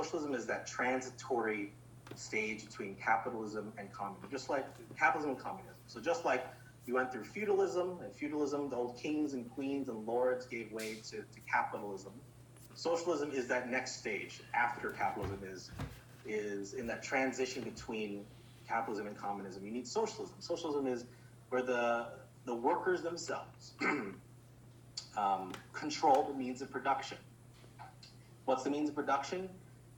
socialism is that transitory stage between capitalism and communism, just like capitalism and communism. So just like we went through feudalism, and feudalism, the old kings and queens and lords gave way to capitalism. Socialism is that next stage after capitalism is in that transition between capitalism and communism. You need socialism. Socialism is where the workers themselves control the means of production. What's the means of production?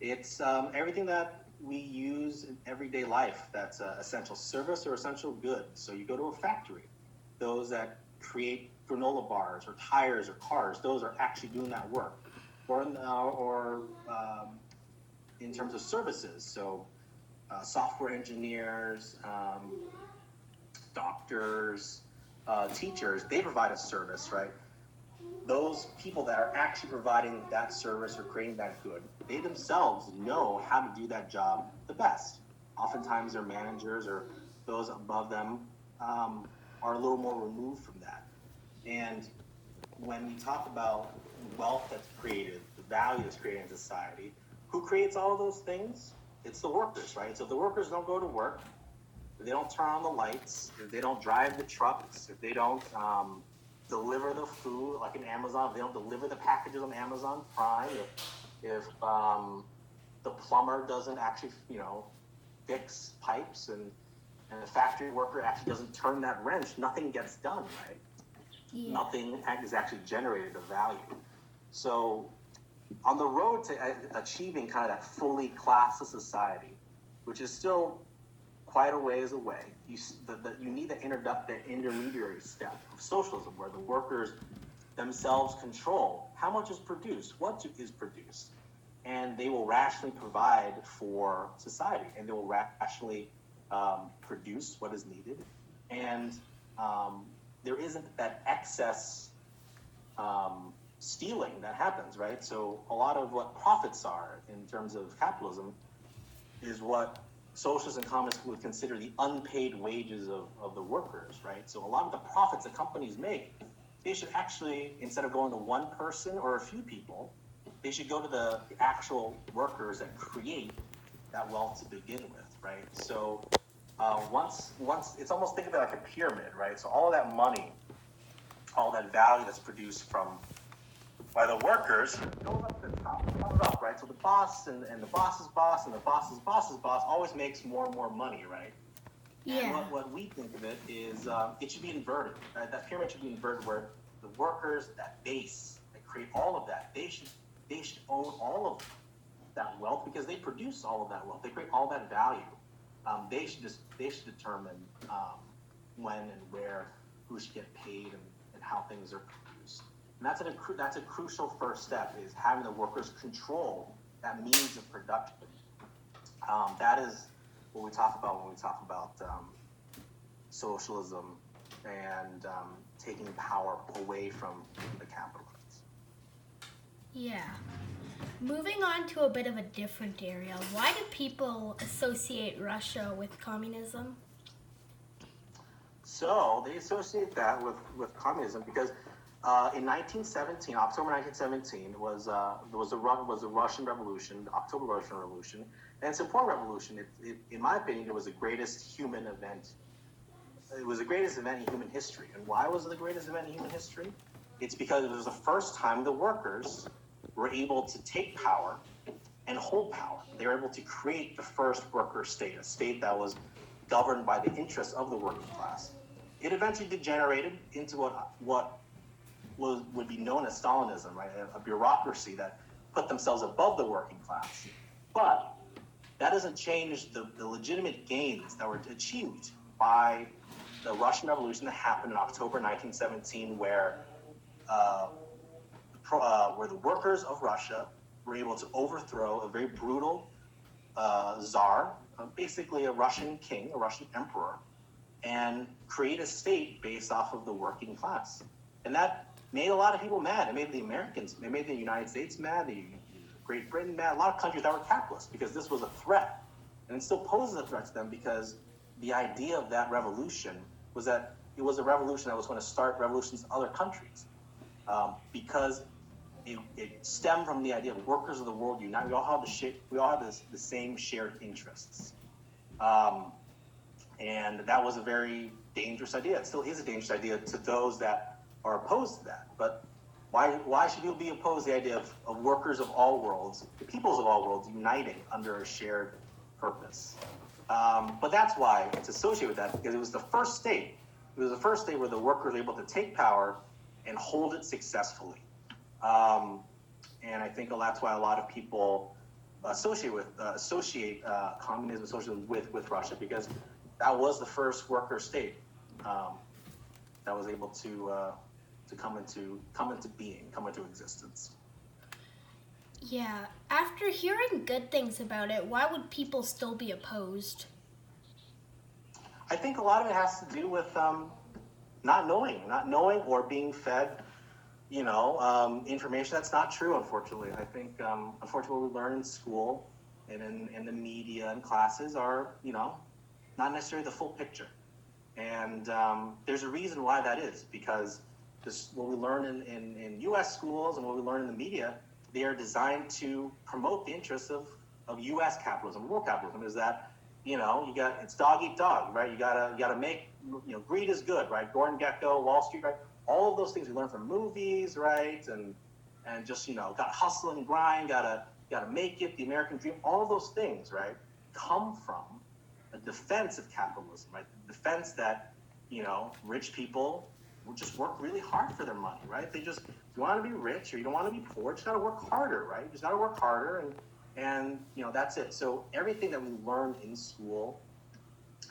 It's everything that we use in everyday life that's essential service or essential good. So you go to a factory, those that create granola bars or tires or cars, those are actually doing that work. Or in terms of services, so software engineers, doctors, teachers, they provide a service, right? Those people that are actually providing that service or creating that good, they themselves know how to do that job the best. Oftentimes their managers or those above them are a little more removed from that. And when we talk about wealth that's created, the value that's created in society, who creates all of those things? It's the workers, right? So if the workers don't go to work, if they don't turn on the lights, if they don't drive the trucks, if they don't deliver the food, like in Amazon, if they don't deliver the packages on Amazon Prime, if the plumber doesn't actually, fix pipes and the factory worker actually doesn't turn that wrench, nothing gets done, right? Yeah. Nothing is actually generated of value. So on the road to achieving kind of that fully classless society, which is still quite a ways away, you need the intermediary step of socialism, where the workers themselves control how much is produced, what is produced, and they will rationally provide for society, and they will rationally produce what is needed, and there isn't that excess stealing that happens, right? So a lot of what profits are in terms of capitalism is what socialists and communists would consider the unpaid wages of the workers, right? So a lot of the profits that companies make, they should actually, instead of going to one person or a few people, they should go to the actual workers that create that wealth to begin with, right? So once it's almost, think of it like a pyramid, right? So all of that money, all that value that's produced by the workers goes up to the top, comes up, right? So the boss and the boss's boss and the boss's boss's boss always makes more and more money, right? Yeah. And what we think of it is it should be inverted, right? That pyramid should be inverted, where the workers, that base, that create all of that, they should own all of that wealth, because they produce all of that wealth. They create all that value. They should determine when and where, who should get paid, and how things are produced. And that's a crucial first step, is having the workers control that means of production. That is what we talk about when we talk about socialism and taking power away from the capitalists. Yeah. Moving on to a bit of a different area, why do people associate Russia with communism? So they associate that with communism because in 1917, October 1917, was the Russian Revolution, the October Russian Revolution, and it's an important revolution. It, in my opinion, it was the greatest human event. It was the greatest event in human history. And why was it the greatest event in human history? It's because it was the first time the workers were able to take power and hold power. They were able to create the first worker state, a state that was governed by the interests of the working class. It eventually degenerated into what would be known as Stalinism, right? A bureaucracy that put themselves above the working class. But that doesn't change the legitimate gains that were achieved by the Russian Revolution that happened in October 1917, where the workers of Russia were able to overthrow a very brutal czar, basically a Russian king, a Russian emperor, and create a state based off of the working class. And that made a lot of people mad. It made the Americans, it made the United States mad, the Great Britain mad, a lot of countries that were capitalist, because this was a threat. And it still poses a threat to them, because the idea of that revolution was that it was a revolution that was going to start revolutions in other countries. Because it stemmed from the idea of workers of the world unite. We all have the same shared interests, and that was a very dangerous idea. It still is a dangerous idea to those that are opposed to that. But why should people be opposed to the idea of workers of all worlds, the peoples of all worlds, uniting under a shared purpose? But that's why it's associated with that, because it was the first state. It was the first state where the workers were able to take power and hold it successfully. And I think that's why a lot of people associate communism with Russia, because that was the first worker state that was able to come into being, come into existence. Yeah. After hearing good things about it, why would people still be opposed? I think a lot of it has to do with not knowing or being fed, information that's not true, unfortunately. I think, unfortunately, what we learn in school and in the media and classes are, not necessarily the full picture. And there's a reason why that is, because what we learn in U.S. schools and what we learn in the media, they are designed to promote the interests of U.S. capitalism, world capitalism. Is that, it's dog eat dog, right? You gotta make, greed is good, right? Gordon Gekko, Wall Street, right? All of those things we learn from movies, right? And just, gotta hustle and grind, gotta make it, the American dream, all of those things, right, come from a defense of capitalism, right? The defense that, rich people will just work really hard for their money, right? If you want to be rich or you don't want to be poor, you just got to work harder, right? You just got to work harder, and that's it. So everything that we learned in school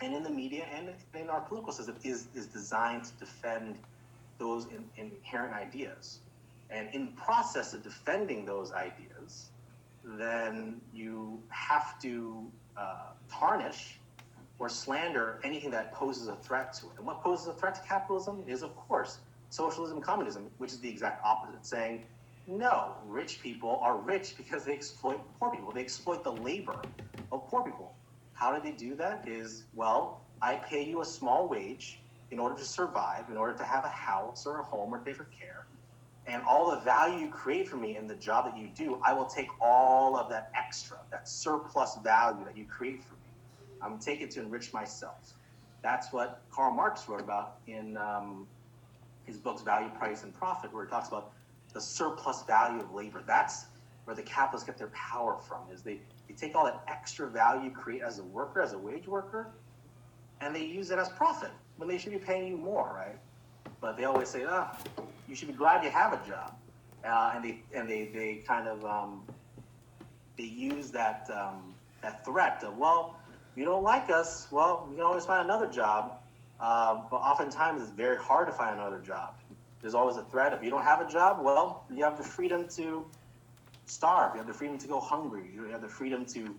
and in the media and in our political system is designed to defend those inherent ideas. And in the process of defending those ideas, then you have to tarnish or slander anything that poses a threat to it. And what poses a threat to capitalism is, of course, socialism, communism, which is the exact opposite, saying, no, rich people are rich because they exploit poor people. They exploit the labor of poor people. How do they do that? Is, well, I pay you a small wage in order to survive, in order to have a house or a home or pay for care. And all the value you create for me in the job that you do, I will take all of that extra, that surplus value that you create for me. I'm going to take it to enrich myself. That's what Karl Marx wrote about in his books Value, Price, and Profit, where he talks about the surplus value of labor. That's where the capitalists get their power from, is they take all that extra value you create as a worker, as a wage worker, and they use it as profit when they should be paying you more, right? But they always say, you should be glad you have a job. And they kind of, they use that threat of, well, you don't like us, well, you can always find another job. But oftentimes it's very hard to find another job. There's always a threat. If you don't have a job, well, you have the freedom to starve. You have the freedom to go hungry. You have the freedom to,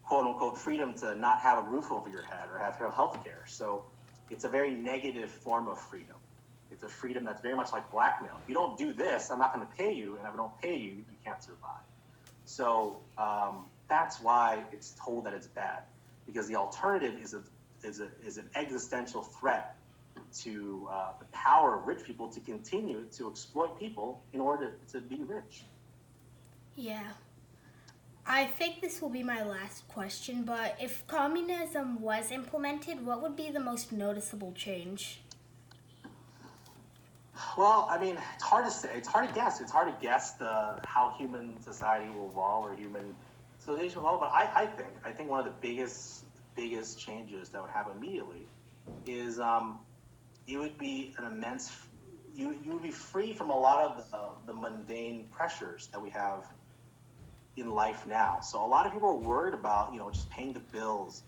quote unquote, freedom to not have a roof over your head or have health care. So it's a very negative form of freedom. It's a freedom that's very much like blackmail. If you don't do this, I'm not going to pay you. And if I don't pay you, you can't survive. So that's why it's told that it's bad. Because the alternative is an existential threat to the power of rich people to continue to exploit people in order to be rich. Yeah. I think this will be my last question, but if communism was implemented, what would be the most noticeable change? Well, I mean, it's hard to say. It's hard to guess. It's hard to guess how human society will evolve or human civilization will evolve. But I think one of the biggest changes that would happen immediately is it would be an immense. You would be free from a lot of the mundane pressures that we have in life now. So a lot of people are worried about just paying the bills.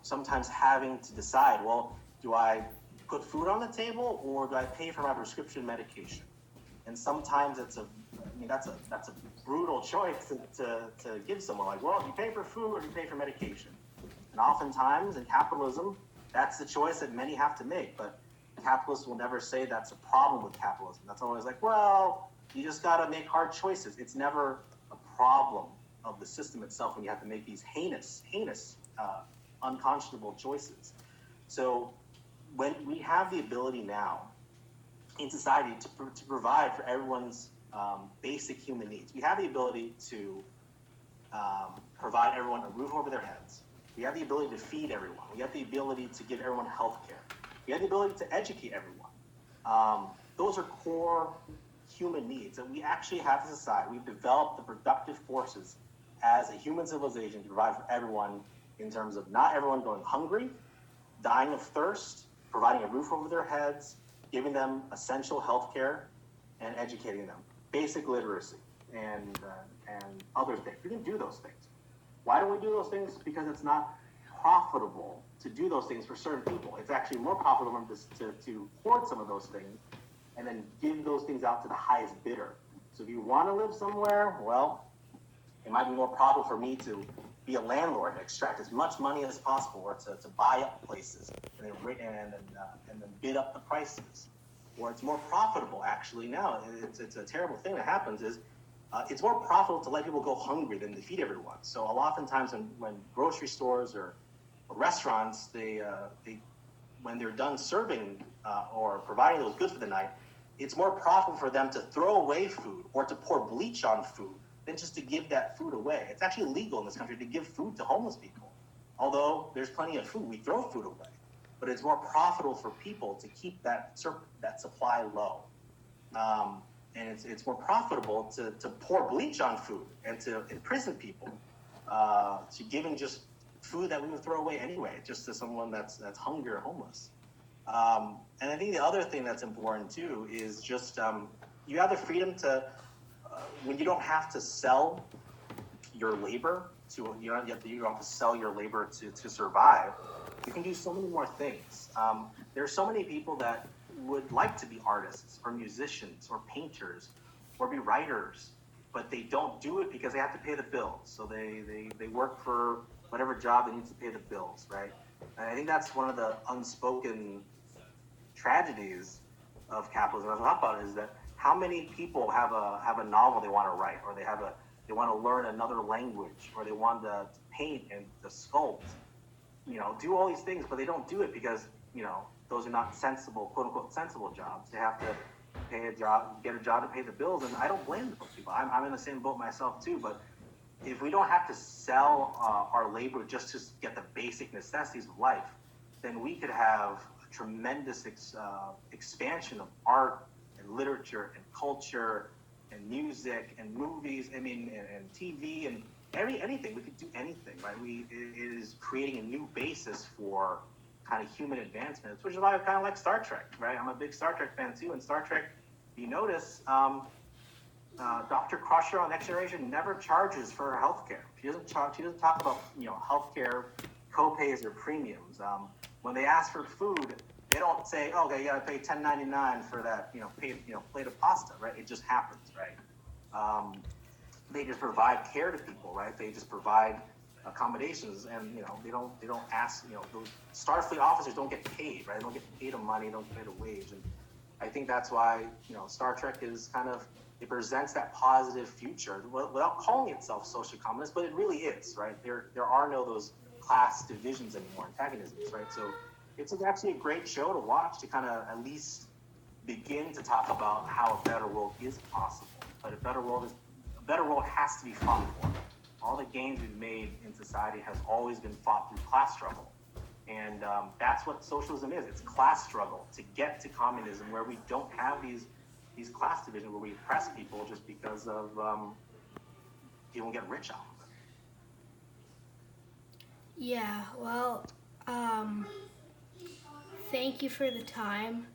Sometimes having to decide, well, do I put food on the table or do I pay for my prescription medication? And sometimes that's a brutal choice to give someone, like, well, do you pay for food or do you pay for medication? And oftentimes in capitalism, that's the choice that many have to make. But capitalists will never say that's a problem with capitalism. That's always like, well, you just got to make hard choices. It's never a problem of the system itself when you have to make these heinous, unconscionable choices. So when we have the ability now in society to provide for everyone's basic human needs. We have the ability to provide everyone a roof over their heads. We have the ability to feed everyone. We have the ability to give everyone health care. We have the ability to educate everyone. Those are core human needs that we actually have as a society. We've developed the productive forces as a human civilization to provide for everyone in terms of not everyone going hungry, dying of thirst, providing a roof over their heads, giving them essential health care, and educating them. Basic literacy and other things. We can do those things. Why don't we do those things? Because it's not profitable to do those things for certain people. It's actually more profitable to hoard some of those things and then give those things out to the highest bidder. So if you want to live somewhere, well, it might be more profitable for me to be a landlord and extract as much money as possible, or to buy up places and then bid up the prices. Or it's more profitable, actually, now. It's a terrible thing that happens is it's more profitable to let people go hungry than to feed everyone. So oftentimes when grocery stores or restaurants, when they're done serving or providing those goods for the night, it's more profitable for them to throw away food or to pour bleach on food than just to give that food away. It's actually illegal in this country to give food to homeless people. Although there's plenty of food, we throw food away. But it's more profitable for people to keep that supply low. And it's more profitable to pour bleach on food and to imprison people to giving just food that we would throw away anyway, just to someone that's hungry or homeless. And I think the other thing that's important too is just you have the freedom to, when you don't have to sell your labor you don't have to sell your labor to survive. You can do so many more things. There are so many people that would like to be artists or musicians or painters or be writers, but they don't do it because they have to pay the bills. So they work for whatever job they need to pay the bills, right? And I think that's one of the unspoken tragedies of capitalism. What I talk about is that how many people have a novel they want to write, or they want to learn another language, or they want to paint and to sculpt, do all these things, but they don't do it because those are not sensible, quote unquote, sensible jobs. They have to get a job to pay the bills, and I don't blame those people. I'm in the same boat myself too. But if we don't have to sell our labor just to get the basic necessities of life, then we could have a tremendous expansion of art and literature and culture and music and movies. I mean, and TV and anything. We could do anything, right? It is creating a new basis for kind of human advancements, which is why I kind of like Star Trek, right? I'm a big Star Trek fan too. And Star Trek, you notice, Dr. Crusher on Next Generation never charges for her healthcare. She doesn't talk about healthcare co-pays or premiums. When they ask for food, they don't say, "Oh, okay, you got to pay $10.99 for that plate of pasta," right? It just happens, right? They just provide care to people, right? They just provide accommodations, and they don't ask. Those Starfleet officers don't get paid, right? They don't get paid a money, don't get paid a wage, and I think that's why Star Trek is it presents that positive future without calling itself social communist, but it really is, right? There are no those class divisions anymore, antagonisms, right? So it's actually a great show to watch to kind of at least begin to talk about how a better world is possible. But a better world has to be fought for. All the gains we've made in society has always been fought through class struggle. And that's what socialism is. It's class struggle to get to communism, where we don't have these class divisions, where we oppress people just because of people get rich off of it. Yeah, well, thank you for the time.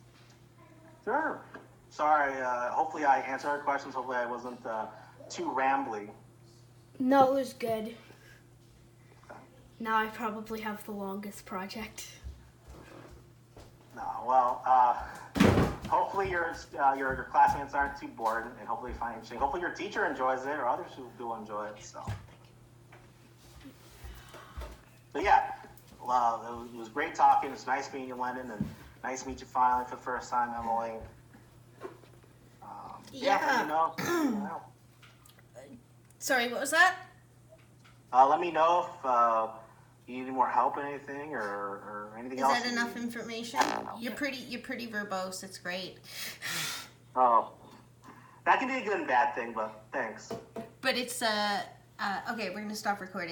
Sure. Sorry, hopefully I answered our questions. Hopefully I wasn't too rambly. No, it was good. Now I probably have the longest project. No, well, hopefully your classmates aren't too bored, and hopefully you find it interesting. Hopefully your teacher enjoys it, or others who do enjoy it. So, but yeah, it was great talking. It's nice meeting you, Lennon, and nice to meet you finally for the first time, Emily. Yeah. Sorry, what was that? Let me know if you need any more help in anything or anything else. Is that enough information? You're pretty verbose. It's great. Oh, That can be a good and bad thing, but thanks. But it's okay, we're gonna stop recording.